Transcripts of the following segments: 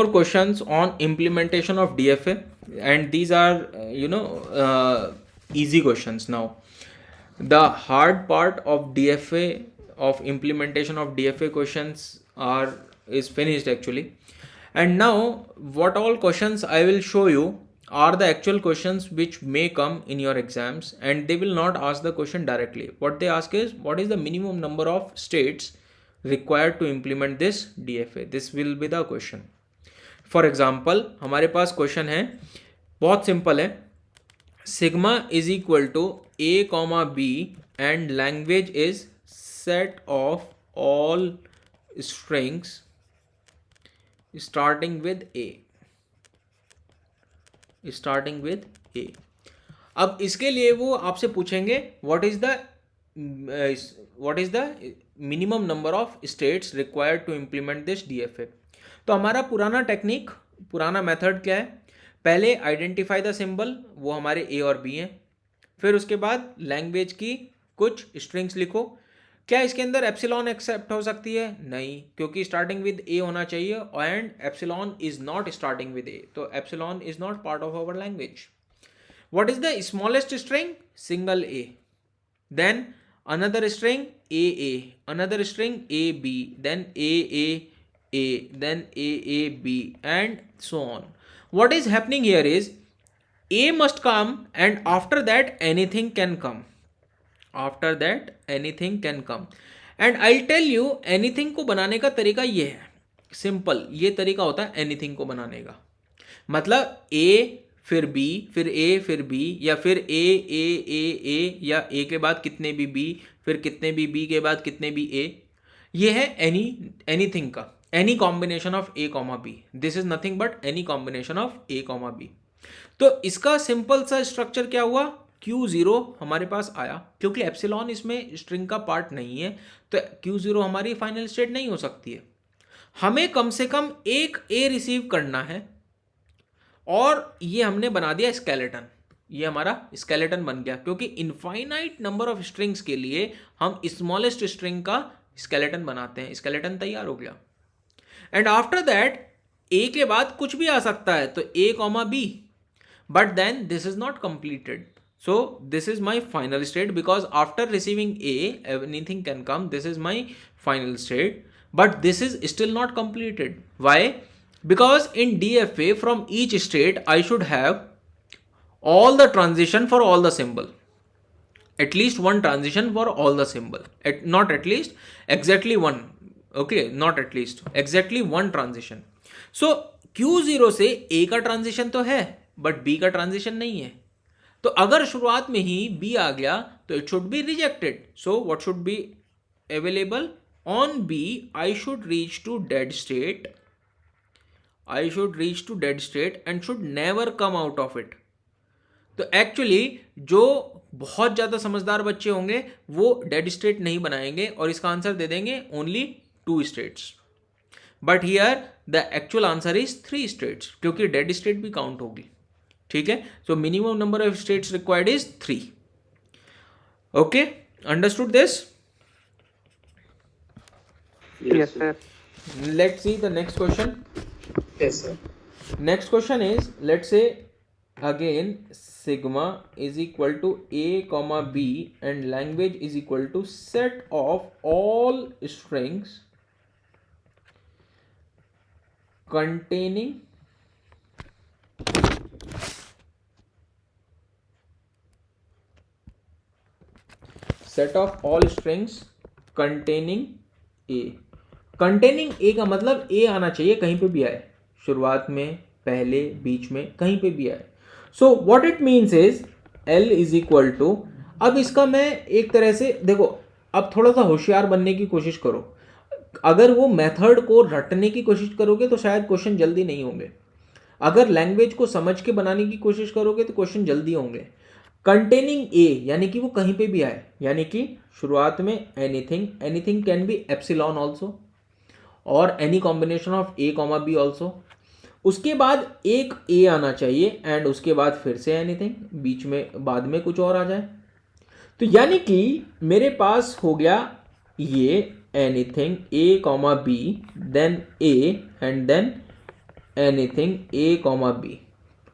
more questions on implementation of DFA, and these are easy questions. Now the hard part of DFA, of implementation of DFA questions is finished actually. And now what all questions I will show you are the actual questions which may come in your exams, and they will not ask the question directly. What they ask is, what is the minimum number of states required to implement this DFA? This will be the question. For example हमारे पास question है, बहुत simple है, sigma is equal to A comma B and language is set of all strings starting with A. अब इसके लिए वो आपसे पूछेंगे what is the minimum number of states required to implement this DFA. तो हमारा पुराना मेथड क्या है, पहले आइडेंटिफाई द सिंबल, वो हमारे ए और बी हैं, फिर उसके बाद लैंग्वेज की कुछ स्ट्रिंग्स लिखो. क्या इसके अंदर एप्सिलॉन एक्सेप्ट हो सकती है? नहीं, क्योंकि स्टार्टिंग विद ए होना चाहिए and epsilon is not starting with A, तो epsilon is not part of our language. What is the smallest string? Single A. Then another string AA, another string AB, then AAA, then AAB, and so on. What is happening here is A must come, and after that anything can come. And I'll tell you anything को बनाने का तरीका ये है, simple ये तरीका होता है anything को बनाने का. मतलब A फिर B फिर A फिर B, या फिर A, या A के बाद कितने भी B, फिर कितने भी B के बाद कितने भी A. ये है एनीथिंग का, any combination of A comma B. This is nothing but any combination of A comma B. तो इसका सिंपल सा स्ट्रक्चर क्या हुआ, Q0 हमारे पास आया, क्योंकि एप्सिलॉन इसमें स्ट्रिंग का पार्ट नहीं है, तो Q0 हमारी फाइनल स्टेट नहीं हो सकती है. हमें कम से कम एक A रिसीव करना है, और ये हमने बना दिया स्केलेटन. ये हमारा स्केलेटन बन गया, क्योंकि इनफाइनाइट नंबर ऑफ स्ट्रिंग्स के लिए हम स्मॉलेस्ट स्ट्रिंग का स्केलेटन बनाते हैं. स्केलेटन तैयार हो गया. एंड आफ्टर दैट ए के बाद कुछ भी आ सकता है, तो A comma B, but then this is not completed. So this is my final state, because after receiving A anything can come. This is my final state, but this is still not completed. Why? Because in DFA from each state I should have all the transition for all the symbol, at least one transition for all the symbol, not at least, exactly one, okay, not at least, exactly one transition. So Q0 से A का transition तो है, but B का transition नहीं है. तो अगर शुरुआत में ही B आ गया तो it should be rejected. So what should be available on B? I should reach to dead state and should never come out of it. तो एक्चुअली जो बहुत ज़्यादा समझदार बच्चे होंगे वो डेड स्टेट नहीं बनाएंगे और इसका आंसर दे देंगे only 2 states. But here the actual answer is 3 states, क्योंकि डेड स्टेट भी काउंट होगी. ठीक है, so minimum number of states required is 3. Okay, understood this? Yes, sir. Let's see the next question. Yes, sir. Next question is, let's say again sigma is equal to A comma B and language is equal to set of all strings containing containing A. Containing A का मतलब ए आना चाहिए, कहीं पे भी आए, शुरुआत में, पहले, बीच में, कहीं पे भी आए. So what it means is L is equal to, अब इसका मैं एक तरह से देखो, अब थोड़ा सा होशियार बनने की कोशिश करो. अगर वो मेथड को रटने की कोशिश करोगे तो शायद क्वेश्चन जल्दी नहीं होंगे. अगर लैंग्वेज को समझ के बनाने की कोशिश करोगे तो क्वेश्चन जल्दी होंगे. कंटेनिंग ए यानी कि वो कहीं पे भी आए, यानी कि शुरुआत में anything can be epsilon also, और any combination of A comma B also. उसके बाद एक ए आना चाहिए एंड उसके बाद फिर से एनीथिंग, बीच में बाद में कुछ और आ जाए. तो यानी कि मेरे पास हो गया ये anything A comma B, then A, and then anything A comma B,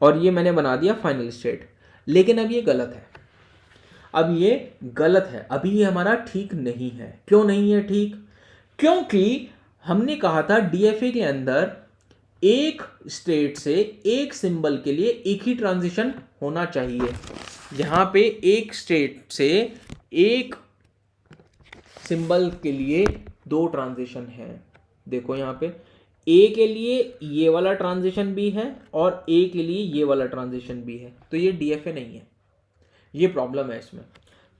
और ये मैंने बना दिया फाइनल स्टेट। लेकिन अब ये गलत है, अब ये गलत है, अभी ये हमारा ठीक नहीं है। क्यों नहीं है ठीक? क्योंकि हमने कहा था डीएफए के अंदर एक स्टेट से एक सिंबल के लिए एक ही ट्रांजिशन होना चाहिए। यहां पे एक स्टेट से एक सिंबल के लिए दो ट्रांजिशन है। देखो यहां पे ए के लिए ये वाला ट्रांजिशन भी है और ए के लिए ये वाला ट्रांजिशन भी है, तो ये डीएफए नहीं है, ये प्रॉब्लम है इसमें।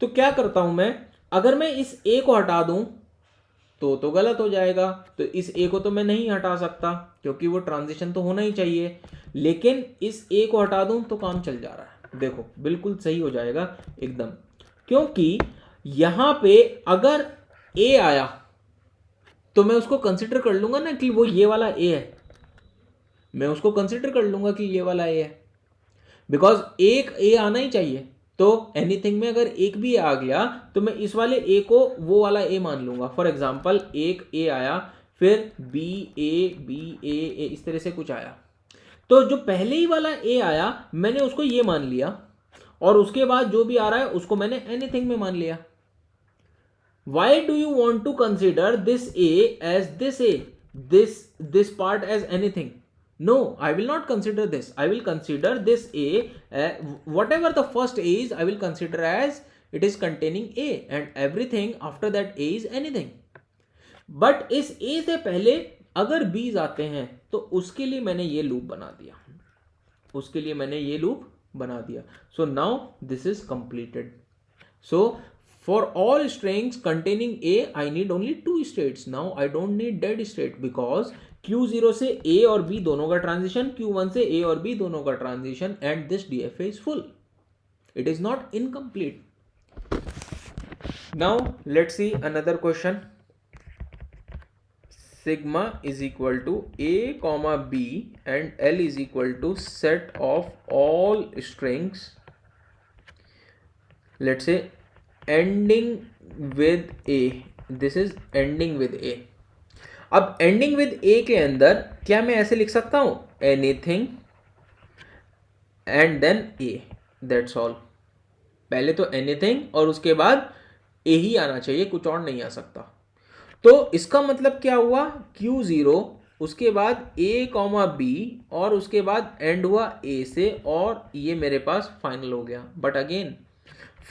तो क्या करता हूं मैं, अगर मैं इस ए को हटा दूं तो गलत हो जाएगा। तो इस ए को तो मैं नहीं हटा सकता क्योंकि वो ट्रांजिशन तो होना ही चाहिए, लेकिन इस ए को हटा दूं तो काम चल जा रहा है। देखो बिल्कुल सही हो जाएगा एकदम, क्योंकि यहां पे अगर ए आया तो मैं उसको कंसिडर कर लूंगा ना कि वो ये वाला ए है, मैं उसको कंसिडर कर लूंगा कि ये वाला ए है, बिकॉज एक ए आना ही चाहिए। तो एनीथिंग में अगर एक भी आ गया तो मैं इस वाले ए को वो वाला ए मान लूंगा। फॉर एग्जाम्पल एक ए आया, फिर बी ए इस तरह से कुछ आया, तो जो पहले ही वाला ए आया मैंने उसको ये मान लिया, और उसके बाद जो भी आ रहा है उसको मैंने एनीथिंग में मान लिया। Why do you want to consider this A as this A, this part as anything? No, I will not consider this. I will consider this A, whatever the first A is, I will consider as it is containing A, and everything after that A is anything. But इस A से पहले अगर B's आते हैं तो उसके लिए मैंने ये लूप बना दिया, उसके लिए मैंने ये लूप बना दिया। So now this is completed. So for all strings containing A, I need only two states. Now I don't need dead state because Q0 से A और B दोनों का ट्रांजिशन, Q1 से A और B दोनों का transition, and this DFA is full. It is not incomplete. Now let's see another question. Sigma is equal to A comma B and L is equal to set of all strings, let's say ending with A. This is ending with A. अब ending with A के अंदर क्या मैं ऐसे लिख सकता हूं, anything and then A, that's all। पहले तो anything और उसके बाद A ही आना चाहिए, कुछ और नहीं आ सकता। तो इसका मतलब क्या हुआ, Q0 उसके बाद A कॉमा B और उसके बाद एंड हुआ A से, और ये मेरे पास फाइनल हो गया। But again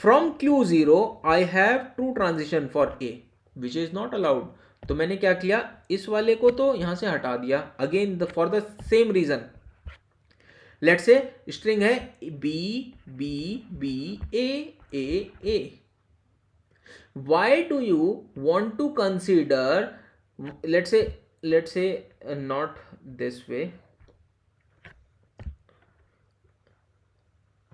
from Q0 I have to transition for A which is not allowed. तो मैंने क्या किया, इस वाले को तो यहां से हटा दिया, again for the same reason. Let's say string है B B B A। Why do you want to consider, let's say not this way,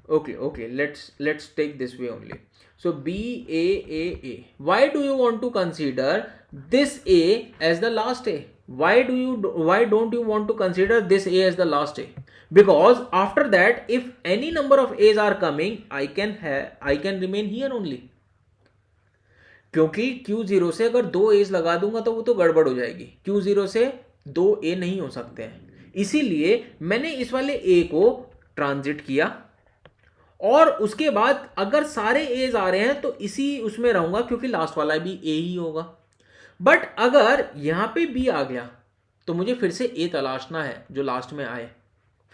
okay, let's take this way only. So B A, why do you want to consider this A as the last A? Why don't you want to consider this A as the last A? Because after that if any number of A's are coming, I can remain here only, क्योंकि Q0 से अगर दो as लगा दूंगा तो वो तो गड़बड़ हो जाएगी। Q0 से दो ए नहीं हो सकते हैं, इसीलिए मैंने इस वाले ए को ट्रांजिट किया, और उसके बाद अगर सारे एज आ रहे हैं तो इसी उसमें रहूंगा क्योंकि लास्ट वाला भी ए ही होगा। बट अगर यहां पे बी आ गया तो मुझे फिर से ए तलाशना है, जो लास्ट में आए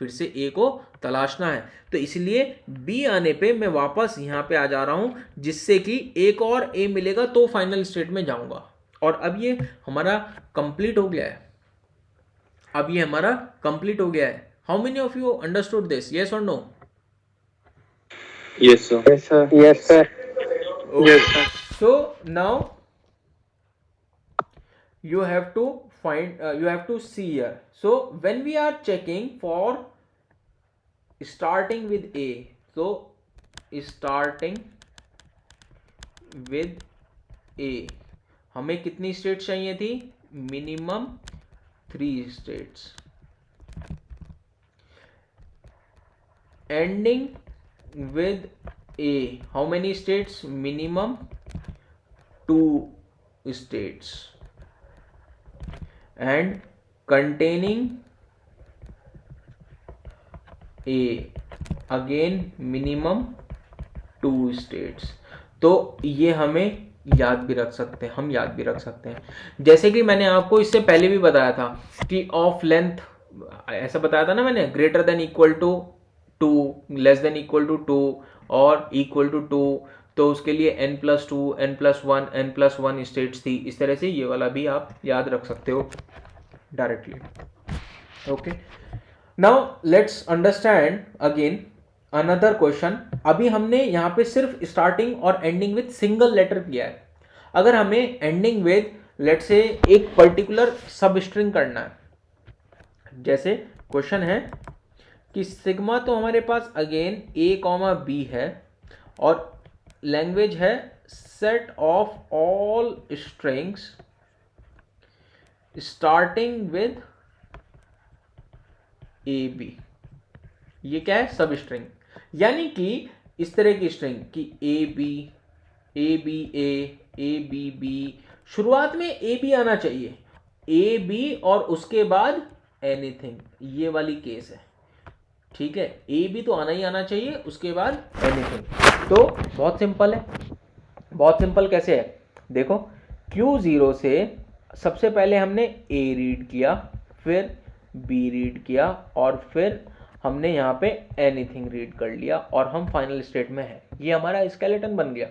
फिर से ए को तलाशना है। तो इसलिए बी आने पे मैं वापस यहां पे आ जा रहा हूं, जिससे कि एक और ए मिलेगा तो फाइनल स्टेट में जाऊंगा। और अब ये हमारा कंप्लीट हो गया है, अब ये हमारा कंप्लीट हो गया है। How many of you understood this, yes और no? Yes, sir. Yes, sir. Yes, sir. Yes, sir. So now you have to find you have to see here. So when we are checking for starting with A, so starting with A हमें कितनी states चाहिए थी, minimum 3 states. Ending with A, how many states, minimum 2 states, and containing A, again minimum 2 states. तो ये हमें याद भी रख सकते हैं, हम याद भी रख सकते हैं। जैसे कि मैंने आपको इससे पहले भी बताया था कि ऑफ लेंथ, ऐसा बताया था ना मैंने, greater than equal to 2, less than equal to 2 और इक्वल टू 2, तो उसके लिए n+2 n+1 n+1 स्टेट्स थी। इस तरह से ये वाला भी आप याद रख सकते हो directly. Okay, now let's understand again another question. अभी हमने यहाँ पे सिर्फ स्टार्टिंग और एंडिंग विद सिंगल लेटर किया है। अगर हमें एंडिंग विद लेट्स से एक पर्टिकुलर सब स्ट्रिंग करना है, जैसे क्वेश्चन है कि सिग्मा तो हमारे पास अगेन a, b है और लैंग्वेज है set of all strings starting with ab। ये क्या है? सब स्ट्रिंग, यानी कि इस तरह की स्ट्रिंग कि ab, ab शुरुआत में ab आना चाहिए, ab और उसके बाद एनीथिंग, ये वाली केस है। ठीक है, ab तो आना ही आना चाहिए, उसके बाद एनीथिंग। तो बहुत सिंपल है, बहुत सिंपल कैसे है देखो, Q0 से सबसे पहले हमने a रीड किया, फिर b रीड किया और फिर हमने यहाँ पे एनीथिंग रीड कर लिया और हम फाइनल स्टेट में है। ये हमारा स्केलेटन बन गया।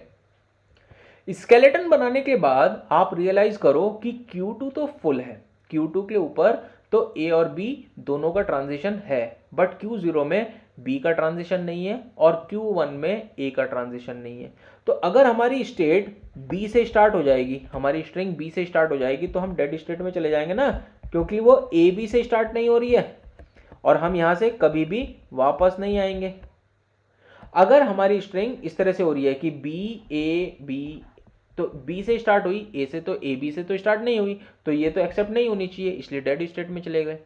स्केलेटन बनाने के बाद आप रियलाइज करो कि Q2 तो फुल है, Q2 के ऊपर तो A और B दोनों का ट्रांजिशन है, बट Q0 में B का ट्रांजिशन नहीं है और Q1 में A का ट्रांजिशन नहीं है। तो अगर हमारी स्टेट B से स्टार्ट हो जाएगी, हमारी स्ट्रिंग B से स्टार्ट हो जाएगी, तो हम डेड स्टेट में चले जाएंगे ना, क्योंकि वो AB से स्टार्ट नहीं हो रही है और हम यहां से कभी भी वापस नहीं आएंगे। अगर हमारी स्ट्रिंग इस तरह से हो रही है कि B तो B से स्टार्ट हुई, A से, तो AB से तो स्टार्ट नहीं हुई, तो ये तो एक्सेप्ट नहीं होनी चाहिए, इसलिए डेड स्टेट में चले गए।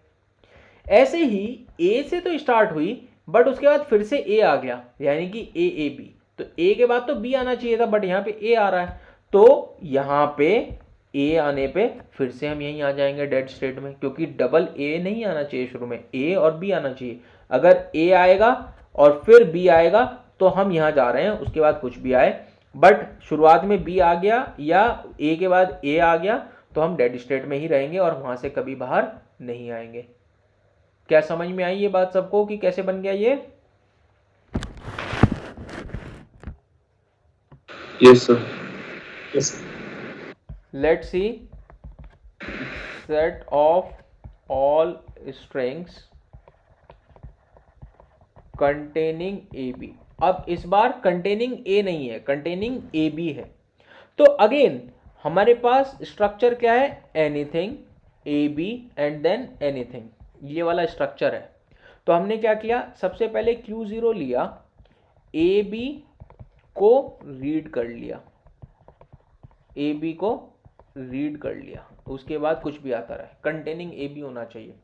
ऐसे ही A से तो स्टार्ट हुई बट उसके बाद फिर से A आ गया, यानी कि AAB, तो A के बाद तो B आना चाहिए था बट यहाँ पे A आ रहा है, तो यहाँ पे A आने पे फिर से हम यहीं आ जाएंगे डेड स्टेट में, क्योंकि डबल A नहीं आना चाहिए शुरू में, A और B आना चाहिए। अगर A आएगा और फिर B आएगा तो हम यहाँ जा रहे हैं, उसके बाद कुछ भी आए, बट शुरुआत में B आ गया या A के बाद A आ गया तो हम डेड स्टेट में ही रहेंगे और वहां से कभी बाहर नहीं आएंगे। क्या समझ में आई ये बात सबको कि कैसे बन गया ये? Yes, sir. Yes, sir. Let's see. Set of all strings containing AB। अब इस बार containing A नहीं है, containing AB है। तो अगेन हमारे पास स्ट्रक्चर क्या है? Anything, AB and then anything, ये वाला स्ट्रक्चर है। तो हमने क्या किया, सबसे पहले Q0 लिया, AB को रीड कर लिया, AB को रीड कर लिया, उसके बाद कुछ भी आता रहे, कंटेनिंग AB होना चाहिए।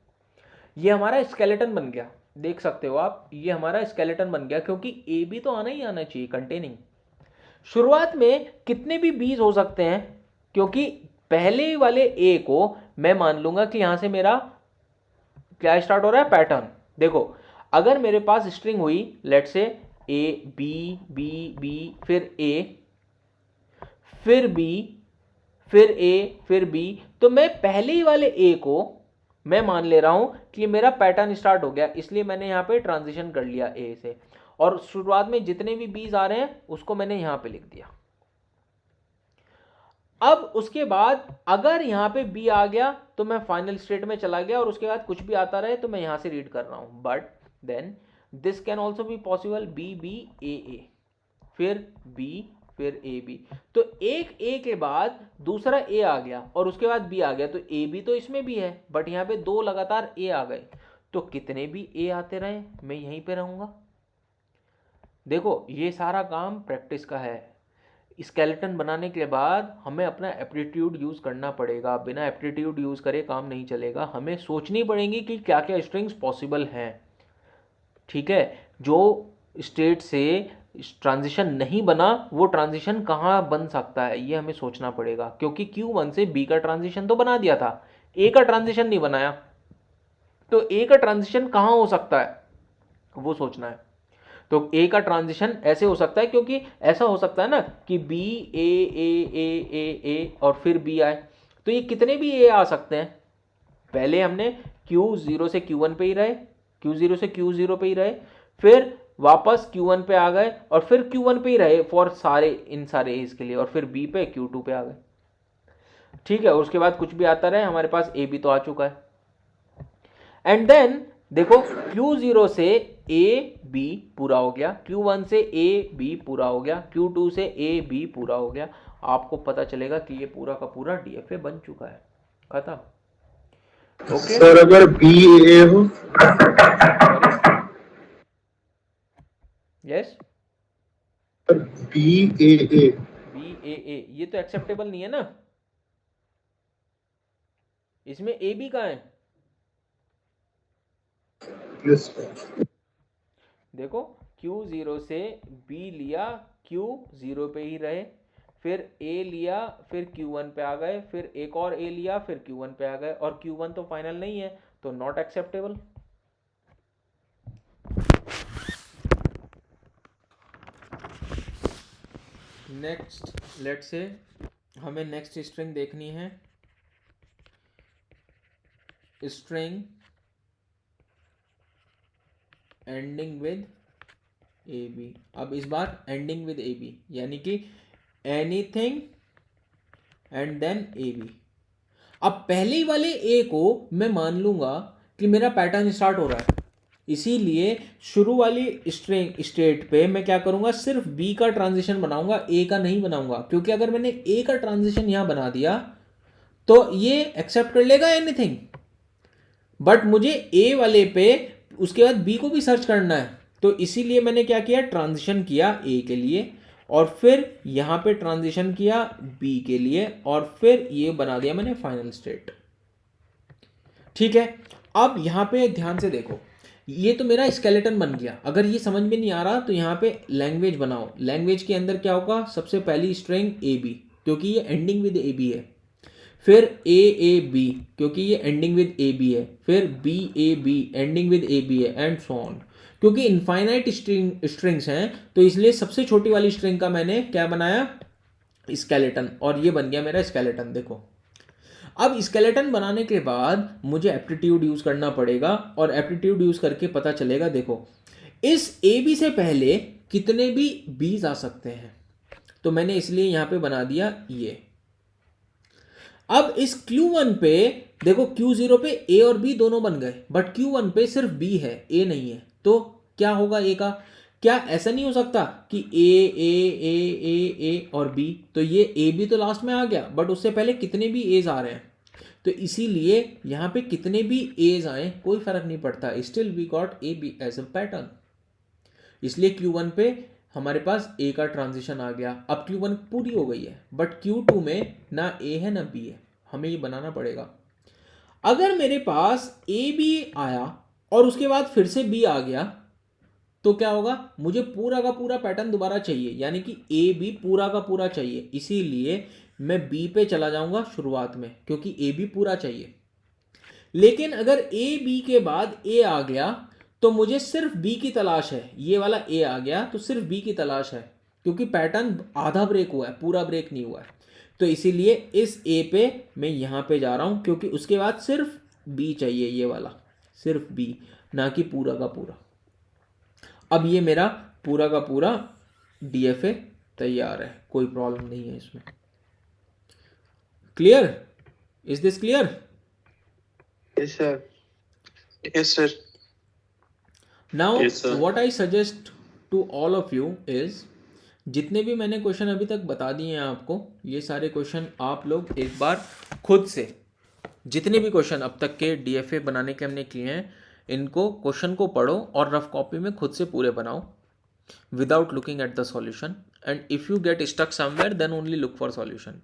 ये हमारा स्केलेटन बन गया, देख सकते हो आप, ये हमारा स्केलेटन बन गया, क्योंकि AB तो आना ही आना चाहिए, कंटेनिंग। शुरुआत में कितने भी बीज हो सकते हैं, क्योंकि पहले वाले A को मैं मान लूंगा कि यहां से मेरा क्या स्टार्ट हो रहा है, पैटर्न। देखो, अगर मेरे पास स्ट्रिंग हुई लेट से A B B B फिर A फिर B फिर A फिर B, तो मैं पहले ही वाले A को मैं मान ले रहा हूं कि मेरा पैटर्न स्टार्ट हो गया, इसलिए मैंने यहां पे ट्रांजिशन कर लिया A से, और शुरुआत में जितने भी बीज आ रहे हैं उसको मैंने यहां पे लिख दिया। अब उसके बाद अगर यहां पे B आ गया तो मैं फाइनल स्टेट में चला गया, और उसके बाद कुछ भी आता रहे तो मैं यहां से रीड कर रहा हूं, but then this can also be possible, B B A A फिर B फिर A B, तो एक A के बाद दूसरा A आ गया और उसके बाद B आ गया, तो A B तो इसमें भी है, बट यहाँ पे दो लगातार A आ गए, तो कितने भी A आते रहे मैं यहीं पे रहूंगा। देखो, ये सारा काम प्रैक्टिस का है। स्केलेटन बनाने के बाद हमें अपना एप्टीट्यूड यूज़ करना पड़ेगा, बिना एप्टीट्यूड यूज़ करे काम नहीं चलेगा, हमें सोचनी पड़ेगी कि क्या क्या स्ट्रिंग्स पॉसिबल हैं। ठीक है, जो स्टेट से ट्रांजिशन नहीं बना वो ट्रांजिशन कहाँ बन सकता है, ये हमें सोचना पड़ेगा, क्योंकि Q1 से B का ट्रांजिशन तो बना दिया था, A का ट्रांजिशन नहीं बनाया, तो A का ट्रांजिशन कहाँ हो सकता है वो सोचना है। तो ए का ट्रांजिशन ऐसे हो सकता है, क्योंकि ऐसा हो सकता है ना कि बी ए ए ए ए ए और फिर बी आए, तो ये कितने भी ए आ सकते हैं। पहले हमने Q0 से Q1 पे ही रहे, Q0 से Q0 पे ही रहे, फिर वापस Q1 पे आ गए और फिर Q1 पे ही रहे फॉर सारे इन सारे एज के लिए, और फिर B पे Q2 पे आ गए। ठीक है, उसके बाद कुछ भी आता रहे, हमारे पास ए भी तो आ चुका है। एंड देन देखो Q0 से ए बी पूरा हो गया, Q1 से ए बी पूरा हो गया, Q2 से ए बी पूरा हो गया। आपको पता चलेगा कि ये पूरा का पूरा डीएफए बन चुका है, खत्म। ओके सर अगर बी ए हो, यस बी ए ए, बी ए ये तो एक्सेप्टेबल नहीं है ना, इसमें ए बी कहाँ है। यस सर, देखो Q0 से B लिया, Q0 पे ही रहे, फिर A लिया, फिर Q1 पे आ गए, फिर एक और A लिया, फिर Q1 पे आ गए, और Q1 तो फाइनल नहीं है, तो नॉट एक्सेप्टेबल। नेक्स्ट लेट से हमें नेक्स्ट स्ट्रिंग देखनी है, string ending with A B. अब इस बार एंडिंग विद ए बी, यानी कि anything and then A B. अब पहले वाले ए को मैं मान लूंगा कि मेरा पैटर्न स्टार्ट हो रहा है, इसीलिए शुरू वाली स्ट्रिंग स्टेट पे मैं क्या करूंगा, सिर्फ बी का ट्रांजिशन बनाऊंगा, ए का नहीं बनाऊंगा, क्योंकि अगर मैंने ए का ट्रांजिशन यहां बना दिया तो ये एक्सेप्ट कर लेगा एनीथिंग, बट मुझे ए वाले पे उसके बाद बी को भी सर्च करना है, तो इसीलिए मैंने क्या किया, ट्रांजिशन किया ए के लिए, और फिर यहां पे ट्रांजिशन किया बी के लिए, और फिर ये बना दिया मैंने फाइनल स्टेट। ठीक है, अब यहां पे ध्यान से देखो, ये तो मेरा स्केलेटन बन गया। अगर ये समझ में नहीं आ रहा तो यहाँ पे लैंग्वेज बनाओ। लैंग्वेज के अंदर क्या होगा, सबसे पहली स्ट्रिंग ए बी, क्योंकि ये एंडिंग विद ए बी है, फिर ए बी, क्योंकि ये एंडिंग विद ए बी है, फिर B A B ending with A B है, एंड सो ऑन। क्योंकि इनफाइनाइट स्ट्रिंग्स हैं, तो इसलिए सबसे छोटी वाली स्ट्रिंग का मैंने क्या बनाया, स्केलेटन, और ये बन गया मेरा स्केलेटन। देखो अब स्केलेटन बनाने के बाद मुझे एप्टीट्यूड यूज करना पड़ेगा, और एप्टीट्यूड यूज करके पता चलेगा, देखो इस ए बी से पहले कितने भी बीज आ सकते हैं, तो मैंने इसलिए यहां पे बना दिया ये। अब इस Q1 पे देखो, Q0 पे A और B दोनों बन गए, बट Q1 पे सिर्फ B है, A नहीं है, तो क्या होगा A का, क्या ऐसा नहीं हो सकता कि A और B, तो ये A भी तो लास्ट में आ गया, बट उससे पहले कितने भी A's आ रहे हैं, तो इसीलिए यहां पे कितने भी A's आए कोई फर्क नहीं पड़ता, still we got A B as a pattern. इसलिए Q1 पे हमारे पास A का ट्रांजिशन आ गया। अब Q1 पूरी हो गई है, बट Q2 में ना A है ना B है, हमें ये बनाना पड़ेगा। अगर मेरे पास A B आया और उसके बाद फिर से B आ गया, तो क्या होगा, मुझे पूरा का पूरा पैटर्न दोबारा चाहिए, यानी कि A B पूरा का पूरा चाहिए, इसीलिए मैं B पे चला जाऊंगा शुरुआत में, क्योंकि A B पूरा चाहिए। लेकिन अगर A B के बाद A आ गया तो मुझे सिर्फ B की तलाश है, ये वाला A आ गया तो सिर्फ B की तलाश है, क्योंकि पैटर्न आधा ब्रेक हुआ है, पूरा ब्रेक नहीं हुआ है, तो इसीलिए इस A पे मैं यहाँ पे जा रहा हूँ, क्योंकि उसके बाद सिर्फ B चाहिए, ये वाला सिर्फ B, ना कि पूरा का पूरा। अब ये मेरा पूरा का पूरा DFA तैयार है, कोई प्रॉब्लम नहीं है इसमें। Clear, is this clear? Yes sir, yes sir. Now Yes, sir. What I suggest to all of you is, जितने भी मैंने क्वेश्चन अभी तक बता दिए हैं आपको, ये सारे क्वेश्चन आप लोग एक बार खुद से, जितने भी क्वेश्चन अब तक के DFA बनाने के हमने किए हैं, इनको क्वेश्चन को पढ़ो और रफ कॉपी में खुद से पूरे बनाओ without looking at the solution, and if you get stuck somewhere then only look for solution.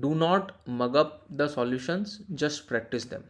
Do not mug up the solutions, just practise them.